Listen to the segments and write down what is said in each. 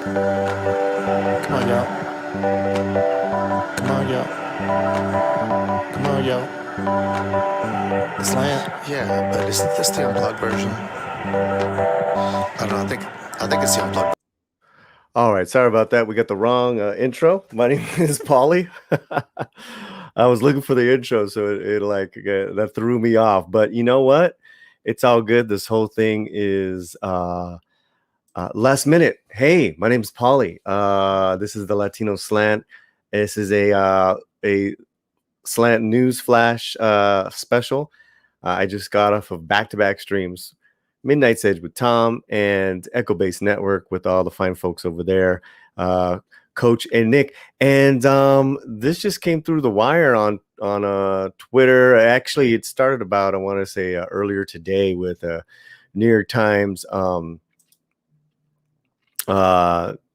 Come on, y'all. Come on, y'all. Come on, y'all. The slant. Yeah, but isn't this the unplugged version? I don't know. I think it's the unplugged. All right, sorry about that. We got the wrong intro. My name is Paulie. I was looking for the intro, so it like that threw me off. But you know what? It's all good. This whole thing is last minute. Hey, my name's Paulie. This is the Latino Slant. This is a Slant News Flash special. I just got off of back-to-back streams. Midnight's Edge with Tom and Echo Base Network with all the fine folks over there, Coach and Nick. And this just came through the wire on Twitter. Actually, it started about, I want to say, earlier today with a New York Times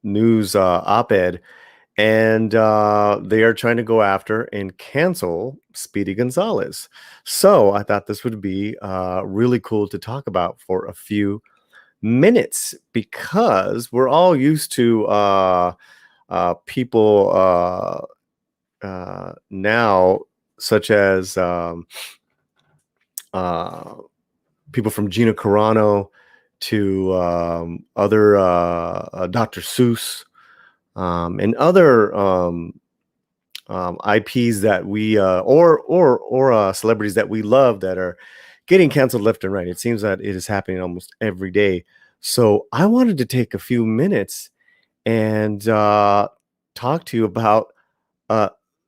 news op-ed. And they are trying to go after and cancel Speedy Gonzalez. So I thought this would be really cool to talk about for a few minutes, because we're all used to people now, such as people from Gina Carano to other Dr. Seuss, and other IPs that we or celebrities that we love that are getting canceled left and right. It seems that it is happening almost every day. So I wanted to take a few minutes and talk to you about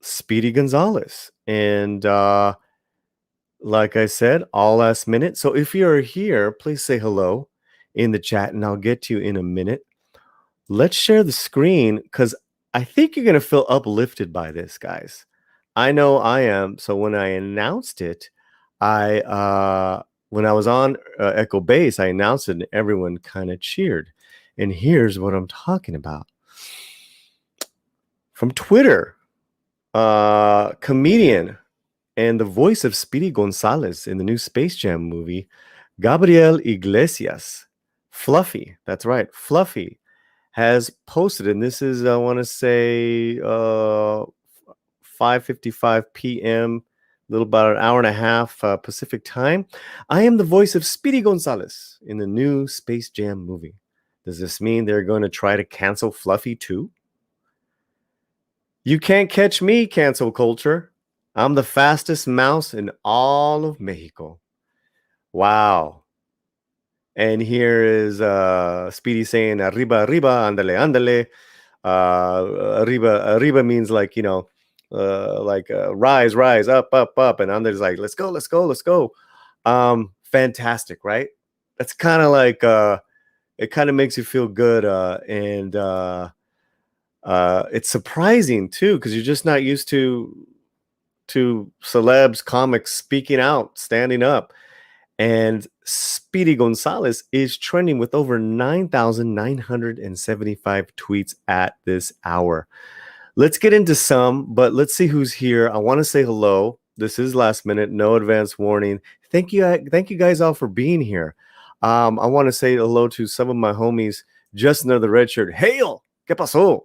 Speedy Gonzalez. And like I said, all last minute. So if you're here, please say hello in the chat, and I'll get to you in a minute. Let's share the screen, because I think you're going to feel uplifted by this, guys. I know I am. So when I announced it, when I was on Echo Base, I announced it and everyone kind of cheered. And here's what I'm talking about. From Twitter, comedian and the voice of Speedy Gonzalez in the new Space Jam movie, Gabriel Iglesias, Fluffy, that's right, Fluffy, has posted, and this is, I want to say, 5:55 p.m., a little about an hour and a half Pacific time. I am the voice of Speedy Gonzalez in the new Space Jam movie. Does this mean they're going to try to cancel Fluffy too? You can't catch me, cancel culture. I'm the fastest mouse in all of Mexico. Wow. And here is Speedy saying, arriba, arriba, andale, andale. Arriba means like, rise, rise, up, up, up. And andale's like, let's go, let's go, let's go. Fantastic, right? That's kind of like, it kind of makes you feel good. And it's surprising too, because you're just not used to celebs, comics speaking out, standing up. And Speedy Gonzalez is trending with over 9,975 tweets at this hour. Let's get into some, but let's see who's here. I want to say hello. This is last minute, no advance warning. Thank you guys all for being here. I want to say hello to some of my homies. Just another red shirt. Hail! ¿Qué pasó?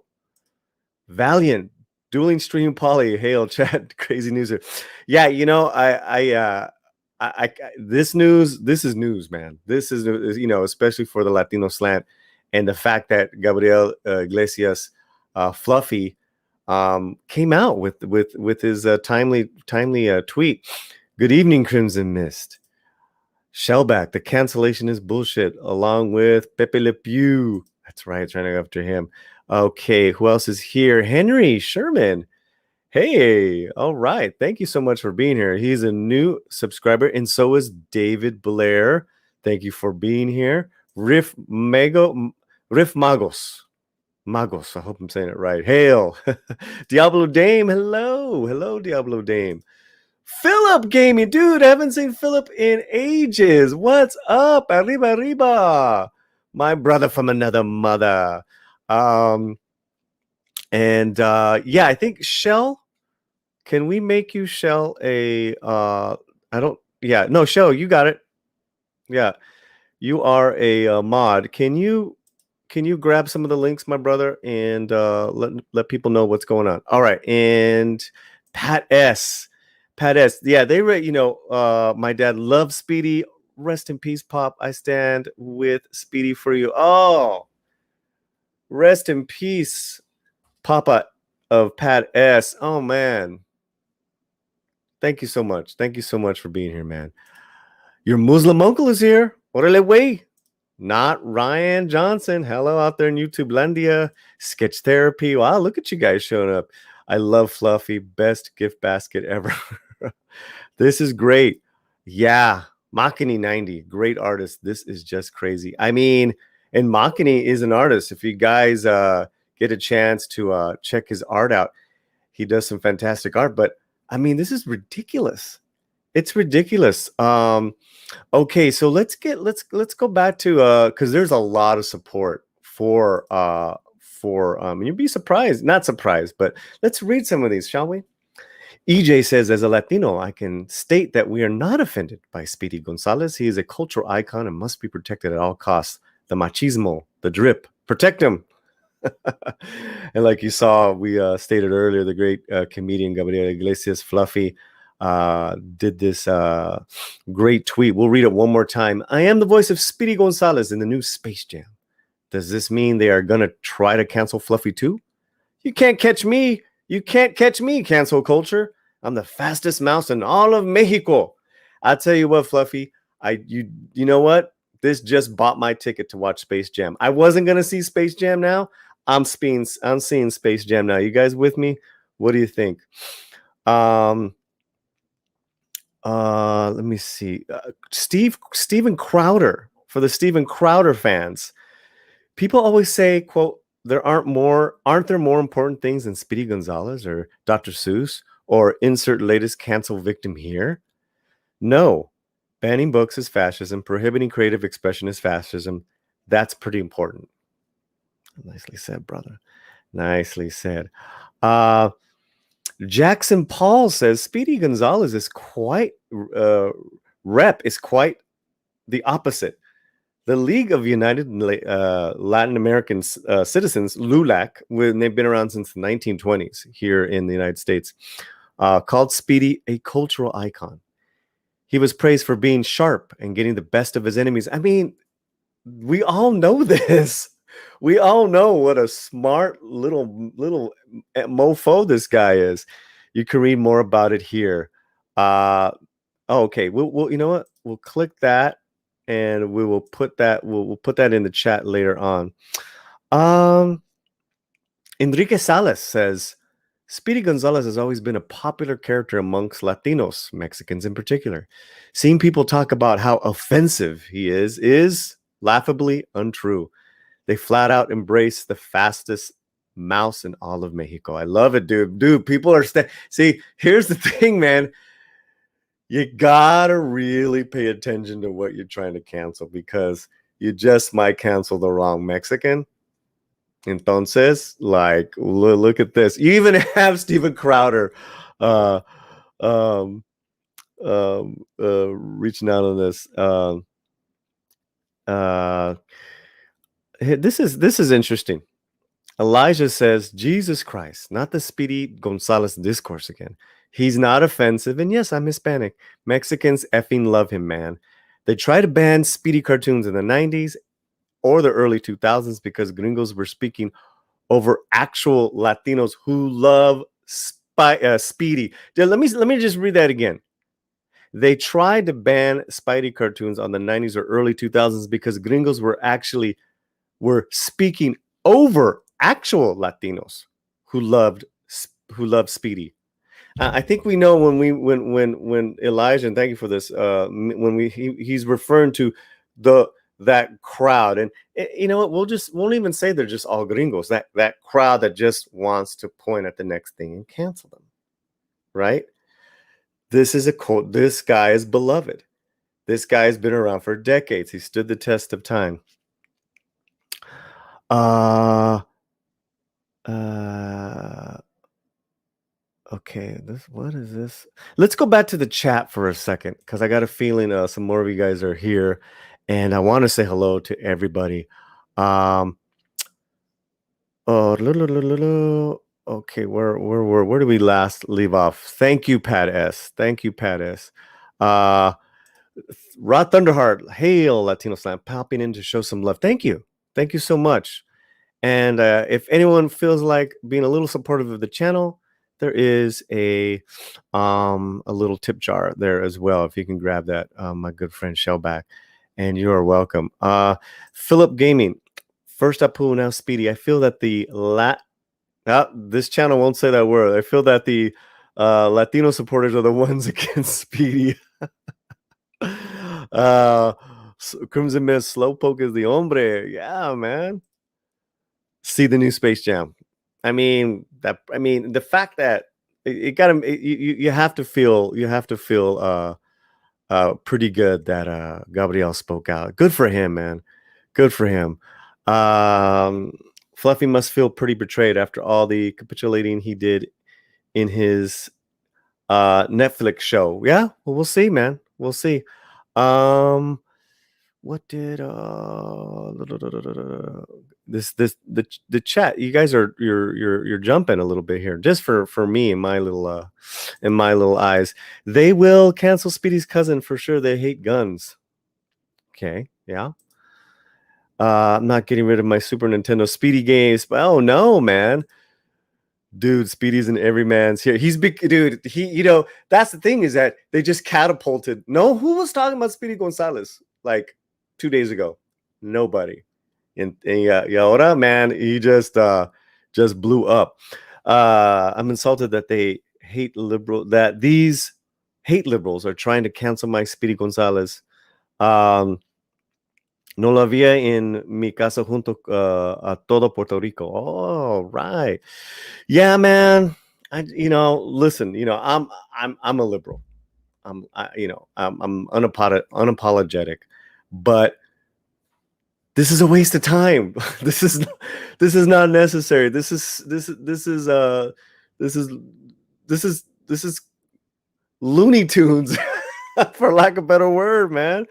Valiant, Dueling Stream Paulie. Hail, chat. Crazy news here. Yeah, this is news, man. This is, especially for the Latino Slant, and the fact that Gabriel Iglesias, Fluffy, came out with his timely tweet. Good evening, Crimson Mist. Shellback, the cancellation is bullshit, along with Pepe Le Pew. That's right, trying to go after him. Okay, who else is here? Henry Sherman. Hey, all right. Thank you so much for being here. He's a new subscriber, and so is David Blair. Thank you for being here. Riff Magos. Magos, I hope I'm saying it right. Hail. Diablo Dame, hello. Hello, Diablo Dame. Philip Gaming, dude, I haven't seen Philip in ages. What's up? Arriba, arriba. My brother from another mother. And yeah, I think Shell, can we make you Shell a Shell, you got it. Yeah, you are a mod. Can you you grab some of the links, my brother, and let people know what's going on? All right, and Pat S. Yeah, they read. My dad loves Speedy. Rest in peace, Pop. I stand with Speedy for you. Oh, rest in peace, Papa of Pat S. Oh man, thank you so much. Thank you so much for being here, man. Your Muslim uncle is here. Orale way. Not Ryan Johnson. Hello out there in YouTube Landia. Sketch Therapy. Wow, look at you guys showing up. I love Fluffy. Best gift basket ever. This is great. Yeah. Makini 90. Great artist. This is just crazy. I mean, and Makini is an artist. If you guys get a chance to check his art out, he does some fantastic art. But I mean, this is ridiculous. It's ridiculous. Okay, so let's go back to because there's a lot of support for you'd be surprised, not surprised, but let's read some of these, shall we? EJ says, as a Latino, I can state that we are not offended by Speedy Gonzalez. He is a cultural icon and must be protected at all costs. The machismo, the drip, protect him. And like you saw, we stated earlier, the great comedian Gabriel Iglesias, Fluffy, did this great tweet. We'll read it one more time. I am the voice of Speedy Gonzalez in the new Space Jam. Does this mean they are going to try to cancel Fluffy too? You can't catch me. You can't catch me, cancel culture. I'm the fastest mouse in all of Mexico. I tell you what, Fluffy, you know what? This just bought my ticket to watch Space Jam. I wasn't going to see Space Jam now. I'm seeing Space Jam now. You guys with me? What do you think? Let me see. Steven Crowder, for the Steven Crowder fans. People always say, quote, aren't there more important things than Speedy Gonzalez or Dr. Seuss or insert latest cancel victim here? No. Banning books is fascism. Prohibiting creative expression is fascism. That's pretty important. Nicely said, brother. Nicely said. Jackson Paul says Speedy Gonzalez is quite is quite the opposite. The League of United Latin American Citizens, LULAC, when they've been around since the 1920s here in the United States, called Speedy a cultural icon. He was praised for being sharp and getting the best of his enemies. I mean, we all know this. We all know what a smart little mofo this guy is. You can read more about it here. Okay. We'll you know what? We'll click that. And we will put that. We'll put that in the chat later on. Enrique Salas says, Speedy Gonzalez has always been a popular character amongst Latinos, Mexicans in particular. Seeing people talk about how offensive he is laughably untrue. They flat out embrace the fastest mouse in all of Mexico. I love it, dude. Dude, people are see. Here's the thing, man. You gotta really pay attention to what you're trying to cancel because you just might cancel the wrong Mexican. Entonces, like, look at this. You even have Steven Crowder reaching out on this. This is interesting. Elijah says, Jesus Christ, not the Speedy Gonzalez discourse again. He's not offensive. And yes, I'm Hispanic. Mexicans effing love him, man. They tried to ban Speedy cartoons in the 90s or the early 2000s because gringos were speaking over actual Latinos who love Speedy. Let me just read that again. They tried to ban Spidey cartoons on the 90s or early 2000s because gringos were speaking over actual Latinos who loved Speedy. I think we know when Elijah, and thank you for this, when he's referring to that crowd, and you know what, won't even say they're just all gringos, that crowd that just wants to point at the next thing and cancel them, right? This is this guy is beloved. This guy has been around for decades. He stood the test of time. Okay, what is this? Let's go back to the chat for a second because I got a feeling some more of you guys are here, and I want to say hello to everybody. Oh, okay, where did we last leave off? Thank you, Pat S. Thank you, Pat S. Rod Thunderheart, hail Latino Slam, popping in to show some love. Thank you so much. And if anyone feels like being a little supportive of the channel, there is a little tip jar there as well. If you can grab that, my good friend Shellback, and you are welcome. Philip Gaming, first Apu, now Speedy. I feel that this channel won't say that word. I feel that the Latino supporters are the ones against Speedy. Crimson Mist, Slowpoke is the hombre. Yeah, man. See the new Space Jam. I mean, the fact that it got him, you have to feel pretty good that Gabriel spoke out. Good for him, man. Good for him. Fluffy must feel pretty betrayed after all the capitulating he did in his Netflix show. Yeah, well, we'll see, man. We'll see. What did the chat? You guys are you're jumping a little bit here. Just for me and my little eyes, they will cancel Speedy's cousin for sure. They hate guns. Okay, yeah. I'm not getting rid of my Super Nintendo Speedy games. But oh no, man. Dude, Speedy's in every man's here. He's big, dude. That's the thing, is that they just catapulted. No, who was talking about Speedy Gonzalez like 2 days ago? Nobody. And ahora, man, he just blew up. I'm insulted that these hate liberals are trying to cancel my Speedy Gonzalez. No la había en mi casa junto a todo Puerto Rico. Oh, right. Yeah, man. Listen, I'm a liberal. I'm unapologetic, but this is a waste of time. This is not necessary. This is Looney Tunes, for lack of a better word, man.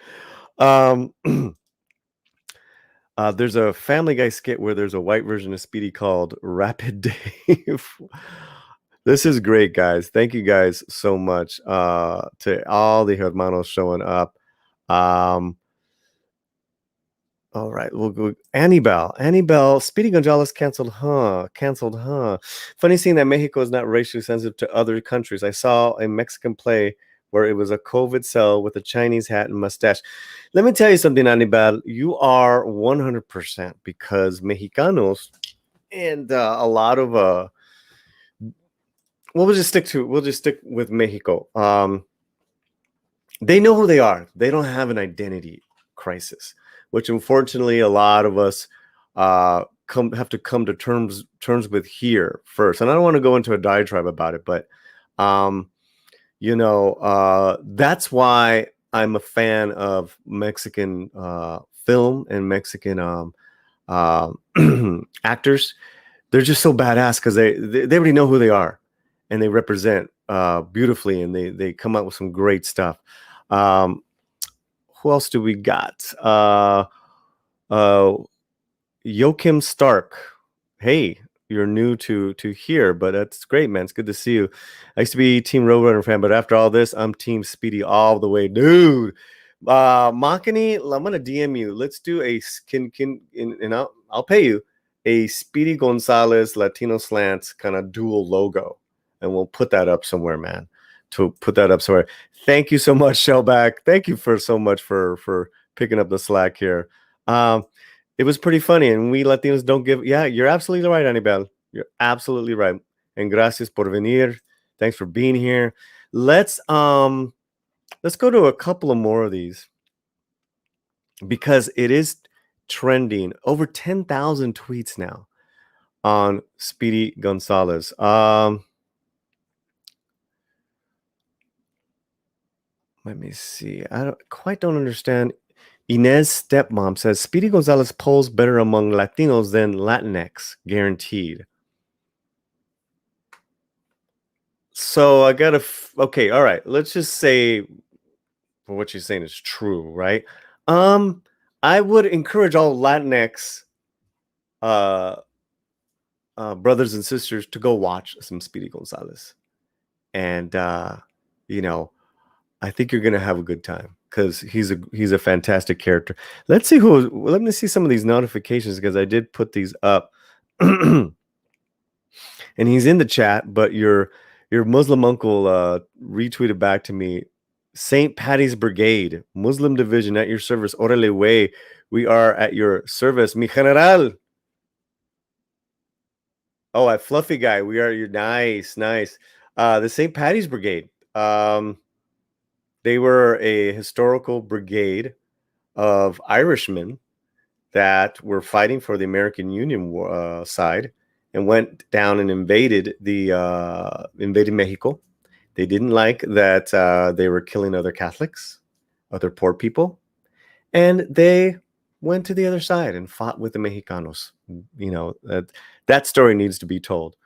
There's a Family Guy skit where there's a white version of Speedy called Rapid Dave. This is great, guys. Thank you guys so much to all the hermanos showing up. All right, we'll go. Annie Bell, Speedy Gonzalez canceled, huh? Funny seeing that Mexico is not racially sensitive to other countries. I saw a Mexican play where it was a COVID cell with a Chinese hat and mustache. Let me tell you something, Annie Bell. You are 100%, because Mexicanos and a lot of we'll just stick with Mexico. They know who they are. They don't have an identity crisis, which unfortunately a lot of us have to come to terms with here first. And I don't want to go into a diatribe about it, but that's why I'm a fan of Mexican film and Mexican actors. They're just so badass because they already know who they are, and they represent beautifully, and they come out with some great stuff. Who else do we got? Joachim Stark. Hey, you're new to here, but that's great, man. It's good to see you. I used to be Team Roadrunner fan, but after all this, I'm Team Speedy all the way, dude. Makani, I'm gonna DM you. Let's do a and I'll pay you a Speedy Gonzalez Latino Slants kind of dual logo, and we'll put that up somewhere, man. Thank you so much, Shellback. Thank you so much for picking up the slack here. It was pretty funny, and we Latinos don't give. Yeah, you're absolutely right, Anibel. You're absolutely right. And gracias por venir. Thanks for being here. Let's go to a couple of more of these, because it is trending. Over 10,000 tweets now on Speedy Gonzalez. Let me see. I don't understand. Inez Stepmom says Speedy Gonzalez polls better among Latinos than Latinx, guaranteed. So I gotta. Okay, all right. Let's just say, for what you're saying is true, right? I would encourage all Latinx brothers and sisters to go watch some Speedy Gonzalez. And you know, I think you're gonna have a good time because he's a fantastic character. Let me see some of these notifications because I did put these up. And he's in the chat, but your Muslim uncle retweeted back to me. St. Patty's Brigade, Muslim Division at your service. Orale way. We are at your service, mi general. Oh, at Fluffy Guy, we are your nice. The St. Patty's Brigade. They were a historical brigade of Irishmen that were fighting for the American Union side and went down and invaded Mexico. They didn't like that they were killing other Catholics, other poor people, and they went to the other side and fought with the Mexicanos. You know, that story needs to be told.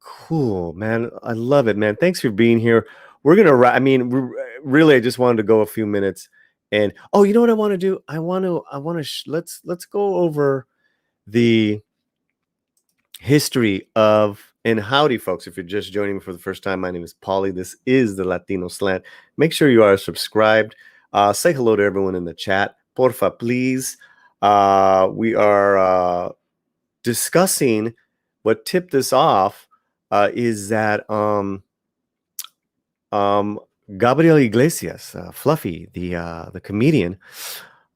Cool, man. I love it, man. Thanks for being here. We're gonna. Really, I just wanted to go a few minutes, and you know what I want to do? Let's go over the history of. And howdy, folks. If you're just joining me for the first time, my name is Paulie. This is the Latino Slant. Make sure you are subscribed. Say hello to everyone in the chat. Porfa, please. We are discussing what tipped this off is that Gabriel Iglesias, Fluffy, the comedian,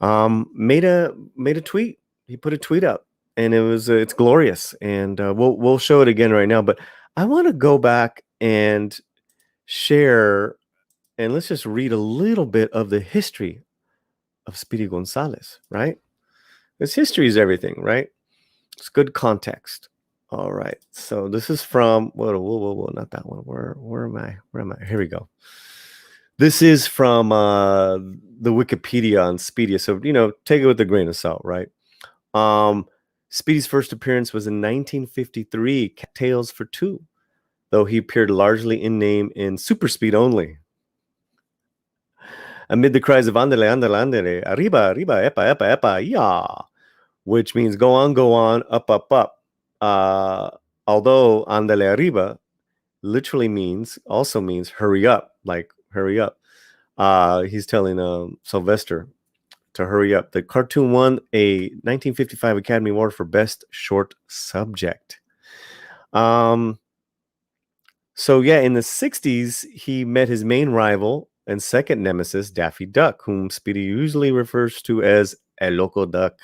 made a tweet. He put a tweet up. And it's glorious, and we'll show it again right now. But I want to go back and share, and let's just read a little bit of the history of Speedy Gonzalez, right? Because history is everything, right? It's good context. All right. So this is from whoa, not that one. Where am I? Here we go. This is from the Wikipedia on Speedy. So take it with a grain of salt, right? Speedy's first appearance was in 1953, Tales for Two, though he appeared largely in name in Super Speed only. Amid the cries of "Andale, andale, andale, arriba, arriba, epa, epa, epa, ya," which means go on, up, up, up. Although "Andale arriba" literally also means hurry up, like hurry up. He's telling Sylvester to hurry up. The cartoon won a 1955 Academy Award for Best Short Subject. So yeah, in the 60s, he met his main rival and second nemesis, Daffy Duck, whom Speedy usually refers to as El Loco Duck.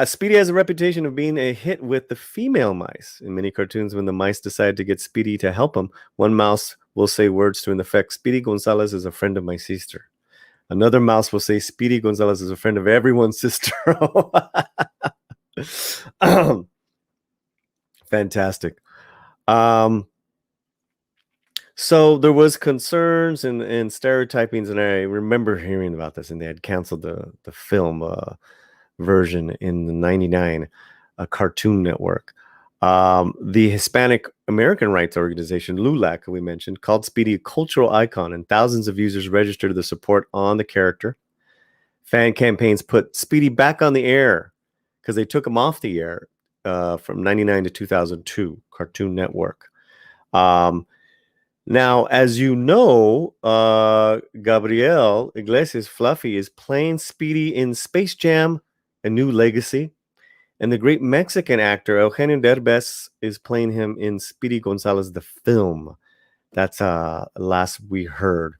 Speedy has a reputation of being a hit with the female mice. In many cartoons, when the mice decide to get Speedy to help them, one mouse will say words to an effect, "Speedy Gonzalez is a friend of my sister." Another mouse will say, "Speedy Gonzalez is a friend of everyone's sister." Fantastic. So there was concerns and stereotypings, and I remember hearing about this, and they had canceled the film version in the 99 Cartoon Network. The Hispanic American Rights Organization, LULAC, we mentioned, called Speedy a cultural icon, and thousands of users registered the support on the character. Fan campaigns put Speedy back on the air because they took him off the air from 99 to 2002, Cartoon Network. Now, as you know, Gabriel Iglesias, Fluffy, is playing Speedy in Space Jam: A New Legacy. And the great Mexican actor Eugenio Derbez is playing him in Speedy Gonzalez, the film. That's last we heard.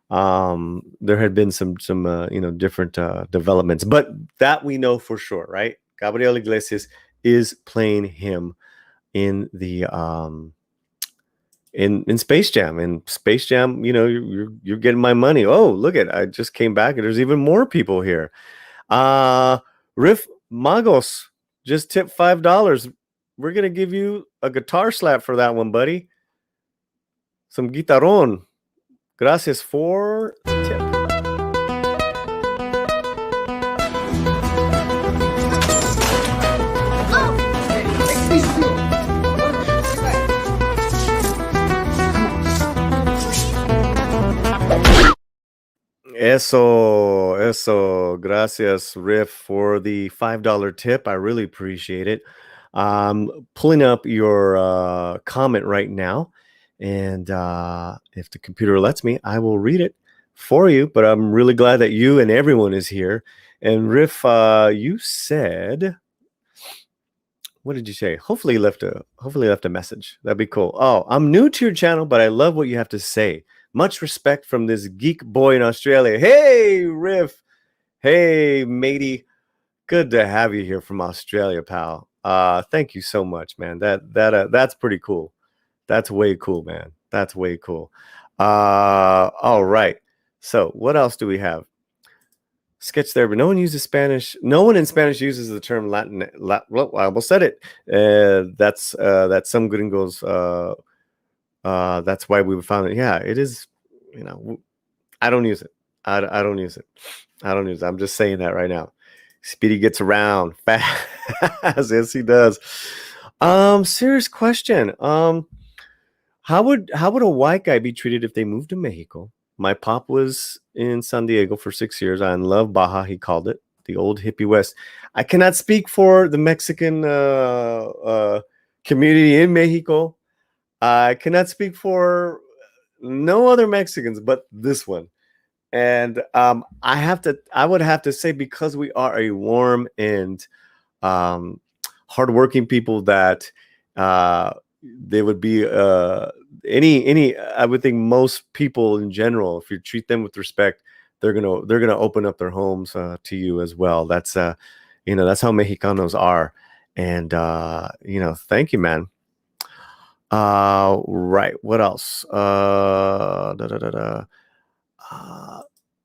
There had been some different developments, but that we know for sure, right? Gabriel Iglesias is playing him in the in Space Jam. In Space Jam, you're getting my money. Oh, look at, I just came back and there's even more people here. Riff Magos just tipped $5. We're gonna give you a guitar slap for that one, buddy. Some guitarrón. Gracias for tip. Eso. Gracias, Riff, for the $5 tip. I really appreciate it. Pulling up your comment right now, and if the computer lets me, I will read it for you. But I'm really glad that you and everyone is here. And Riff, you said, what did you say? Hopefully you left a message. That'd be cool. Oh, I'm new to your channel, but I love what you have to say. Much respect from this geek boy in Australia. Hey, Riff. Hey, matey. Good to have you here from Australia, pal. Thank you so much, man. That's pretty cool. That's way cool, man. That's way cool. All right. So what else do we have? Sketch therapy. No one uses Spanish. No one in Spanish uses the term Latin. Well, I almost said it. That's some gringos. That's why we found it. Yeah, it is. You know, I don't use it. I don't use it. I don't use it. I'm just saying that right now. Speedy gets around fast. Yes, he does. Serious question. How would a white guy be treated if they moved to Mexico? My pop was in San Diego for 6 years. I love Baja, he called it, the old hippie West. I cannot speak for the Mexican community in Mexico. I cannot speak for no other Mexicans but this one. And I would have to say, because we are a warm and hardworking people, that they would be any I would think most people in general, if you treat them with respect, they're gonna open up their homes to you as well. That's that's how Mexicanos are. And thank you, man. Right, what else?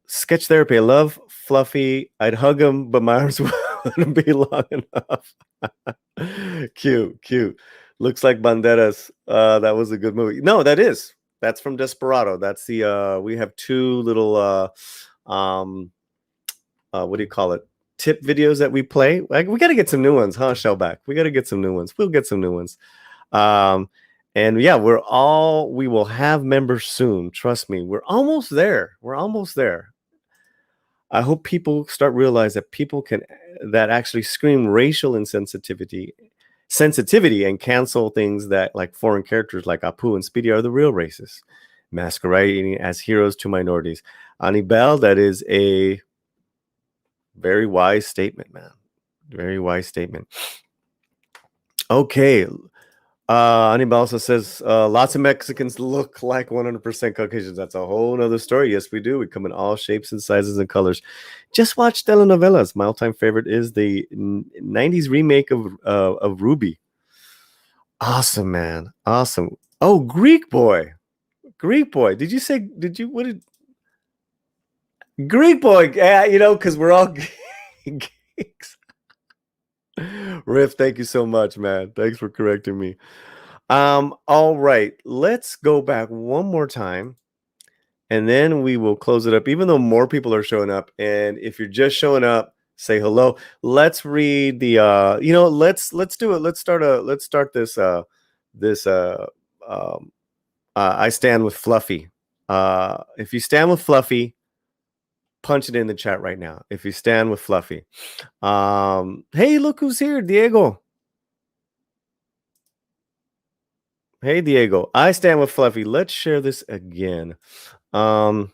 Sketch therapy. I love Fluffy. I'd hug him, but my arms wouldn't be long enough. Cute. Looks like Banderas. That was a good movie. No, that's from Desperado. That's the we have two little what do you call it, tip videos that we play. Like, we got to get some new ones, huh, Shellback? We got to get some new ones. We'll get some new ones. And yeah, we will have members soon. Trust me, we're almost there. I hope people start realize that people that actually scream racial insensitivity, and cancel things that, like foreign characters like Apu and Speedy, are the real racists, masquerading as heroes to minorities. Anibal, that is a very wise statement, man. Very wise statement. Okay. Anibal also says lots of Mexicans look like 100% Caucasians. That's a whole nother story. Yes, we do. We come in all shapes and sizes and colors. Just watch telenovelas. My all-time favorite is the 90s remake of Ruby. Awesome, man. Awesome. Oh, Greek boy. Did you Greek boy? Yeah, because we're all geeks. Riff, thank you so much, man. Thanks for correcting me. All right, let's go back one more time, and then we will close it up, even though more people are showing up. And if you're just showing up, say hello. Let's read the let's do it. Let's start this I stand with Fluffy. If you stand with Fluffy, punch it in the chat right now. If you stand with Fluffy. Hey, look who's here, Diego. Hey, Diego. I stand with Fluffy. Let's share this again. Where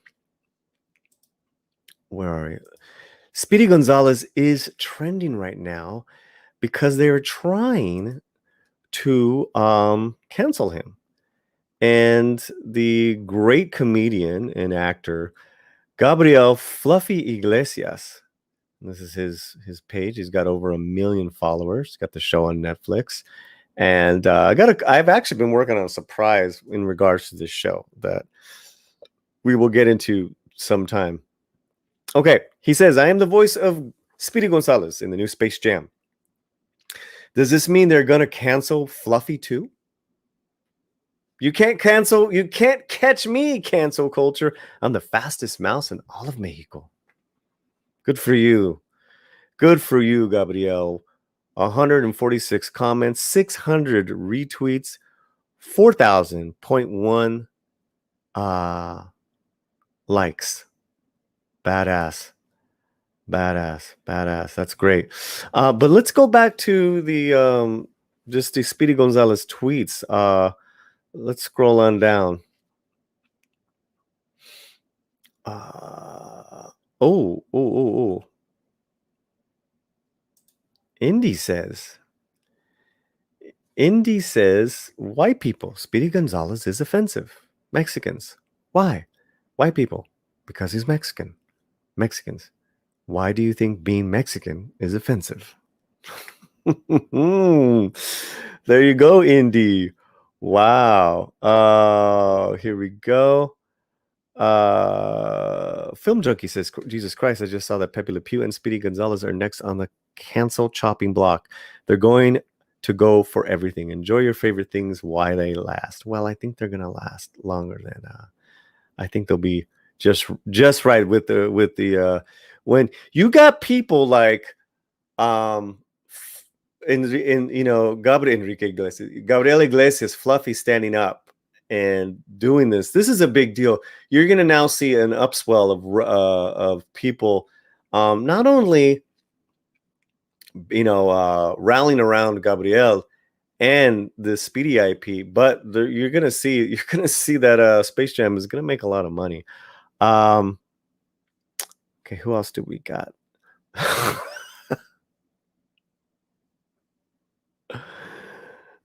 are you? Speedy Gonzalez is trending right now because they're trying to cancel him. And the great comedian and actor Gabriel Fluffy Iglesias, this is his page. He's got over 1 million followers. He's got the show on Netflix. And I've actually been working on a surprise in regards to this show that we will get into sometime. Okay, he says, I am the voice of Speedy Gonzalez in the new Space Jam. Does this mean they're going to cancel Fluffy too? You can't catch me, cancel culture. I'm the fastest mouse in all of Mexico. Good for you. Good for you, Gabriel. 146 comments, 600 retweets, 4,000.1 likes. Badass. That's great. But let's go back to the just the Speedy Gonzalez tweets. Let's scroll on down. Oh. Indy says white people. Speedy Gonzalez is offensive. Mexicans. Why? White people. Because he's Mexican. Mexicans. Why do you think being Mexican is offensive? There you go, Indy. Wow. Here we go. Film Junkie says, Jesus Christ, I just saw that Pepe Le Pew and Speedy Gonzalez are next on the cancel chopping block. They're going to go for everything. Enjoy your favorite things while they last. Well, I think they're gonna last longer than I think they'll be just right with the when you got people like in you know, Gabriel Iglesias, Fluffy standing up and doing this. This is a big deal. You're going to now see an upswell of people, not only, you know, rallying around Gabriel and the Speedy IP, but you're going to see that Space Jam is going to make a lot of money. Okay, who else do we got?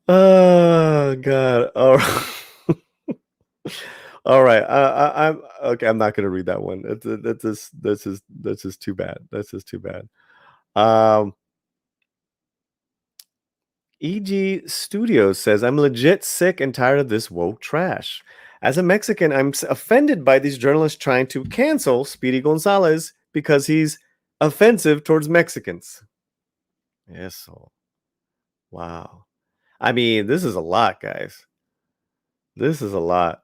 Oh God! All right. All right. I'm okay. I'm not gonna read that one. That's just too bad. That's just too bad. EG Studios says, I'm legit sick and tired of this woke trash. As a Mexican, I'm offended by these journalists trying to cancel Speedy Gonzalez because he's offensive towards Mexicans. Yes. So, wow. I mean, this is a lot, guys. This is a lot.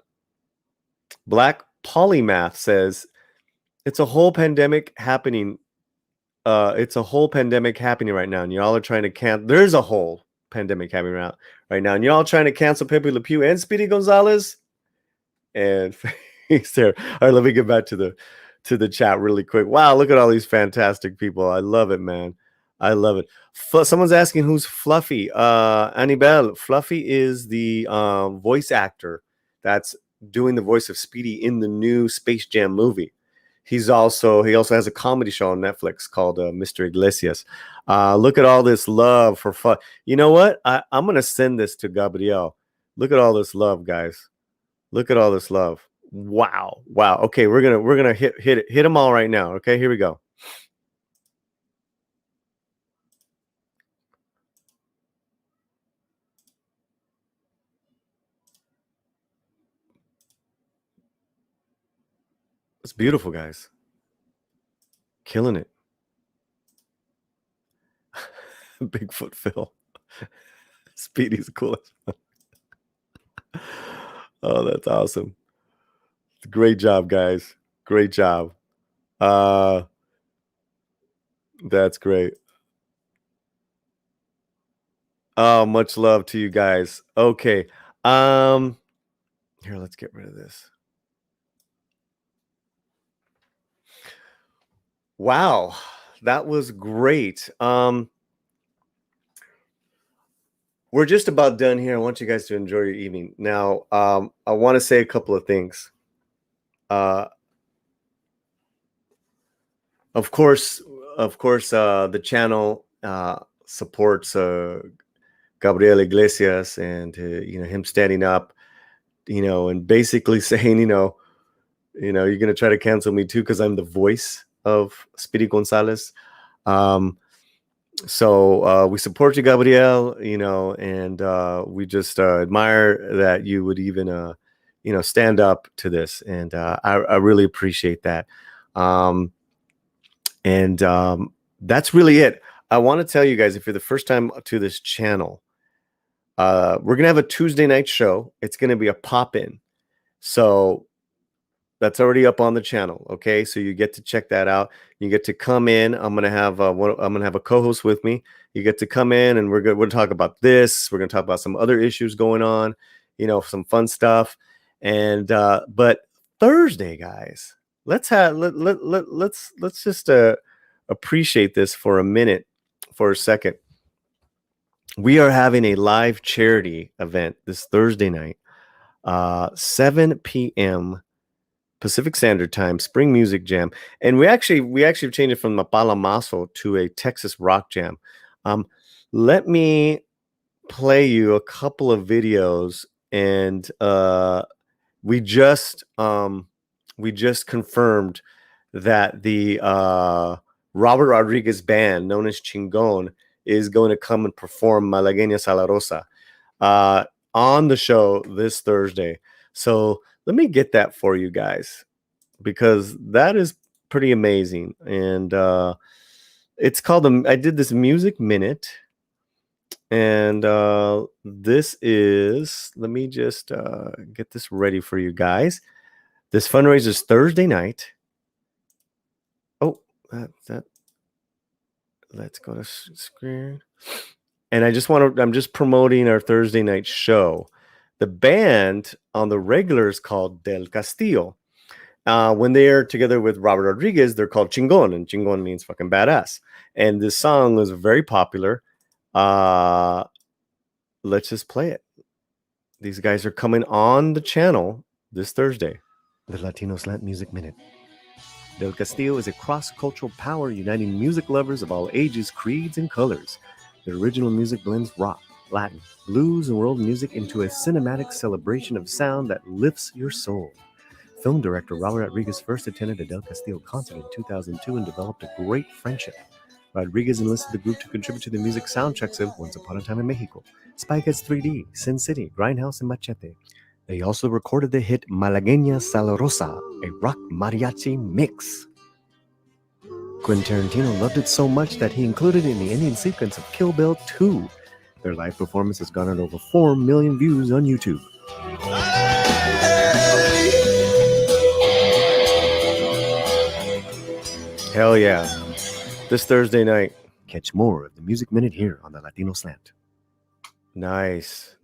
Black Polymath says, it's a whole pandemic happening. It's a whole pandemic happening right now, and y'all are trying to cancel. There's a whole pandemic happening right now, and y'all trying to cancel Pepe Le Pew and Speedy Gonzalez. And he's there. All right, let me get back to the chat really quick. Wow, look at all these fantastic people. I love it, man. I love it. Someone's asking who's Fluffy. Anibel. Fluffy is the voice actor that's doing the voice of Speedy in the new Space Jam movie. He also has a comedy show on Netflix called Mr. Iglesias. Look at all this love for fun. You know what? I'm gonna send this to Gabriel. Look at all this love, guys. Look at all this love. Wow. Okay, we're gonna hit them all right now. Okay, here we go. It's beautiful, guys. Killing it. Bigfoot Phil. Speedy's coolest. Oh, that's awesome. Great job, guys. Great job. That's great. Oh, much love to you guys. Okay. Here, let's get rid of this. Wow, that was great. We're just about done here. I want you guys to enjoy your evening. Now, I want to say a couple of things. Of course, the channel supports Gabriel Iglesias and you know, him standing up, you know, and basically saying, you know, you're gonna try to cancel me too because I'm the voice of Speedy Gonzalez. So we support you, Gabriel, you know, and we just admire that you would even, you know, stand up to this. And I really appreciate that. That's really it. I want to tell you guys, if you're the first time to this channel, we're going to have a Tuesday night show. It's going to be a pop-in. So that's already up on the channel. Okay, so you get to check that out. You get to come in. I'm gonna have a co-host with me. You get to come in, and we're gonna talk about this. We're gonna talk about some other issues going on. You know, some fun stuff. And but Thursday, guys, let's just appreciate this for a second. We are having a live charity event this Thursday night, 7 p.m. Pacific Standard Time, Spring Music Jam, and we actually changed it from Mapala Maso to a Texas Rock Jam. Let me play you a couple of videos, and we just confirmed that the Robert Rodriguez band, known as Chingon, is going to come and perform Malagueña Salarosa on the show this Thursday. So let me get that for you guys, because that is pretty amazing. And it's called I did this Music Minute. And this is, let me just get this ready for you guys. This fundraiser is Thursday night. Oh, let's go to screen. And I'm just promoting our Thursday night show. The band on the regular is called Del Castillo. When they are together with Robert Rodriguez, they're called Chingon, and Chingon means fucking badass. And this song was very popular. Let's just play it. These guys are coming on the channel this Thursday. The Latino Slant Music Minute. Del Castillo is a cross-cultural power uniting music lovers of all ages, creeds, and colors. Their original music blends rock, Latin, blues, and world music into a cinematic celebration of sound that lifts your soul. Film director Robert Rodriguez first attended a Del Castillo concert in 2002 and developed a great friendship. Rodriguez enlisted the group to contribute to the music soundtracks of Once Upon a Time in Mexico, Spy Kids 3D, Sin City, Grindhouse, and Machete. They also recorded the hit Malagueña Salarosa, a rock mariachi mix. Quentin Tarantino loved it so much that he included it in the ending sequence of Kill Bill 2. Their live performance has garnered over 4 million views on YouTube. Hell yeah. This Thursday night, catch more of the Music Minute here on the Latino Slant. Nice.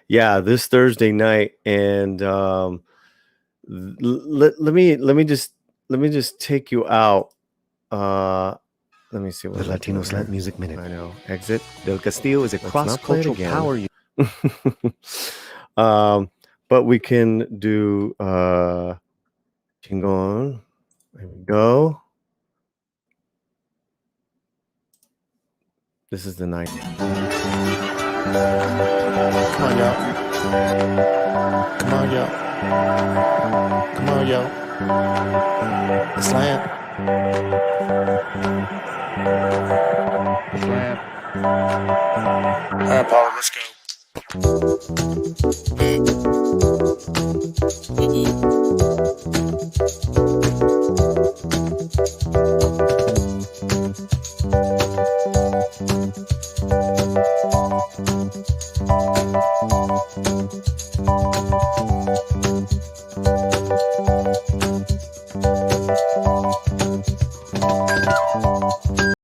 Yeah, this Thursday night, and let me just take you out. Let me see what the Latino Slant Music Minute. I know. Exit. Del Castillo is a cross-cultural power. But we can do Chingon. There we go. This is the night. Come on, y'all. Come on, y'all. Come on, y'all. The slam. The slam. All right, Paulie, let's go.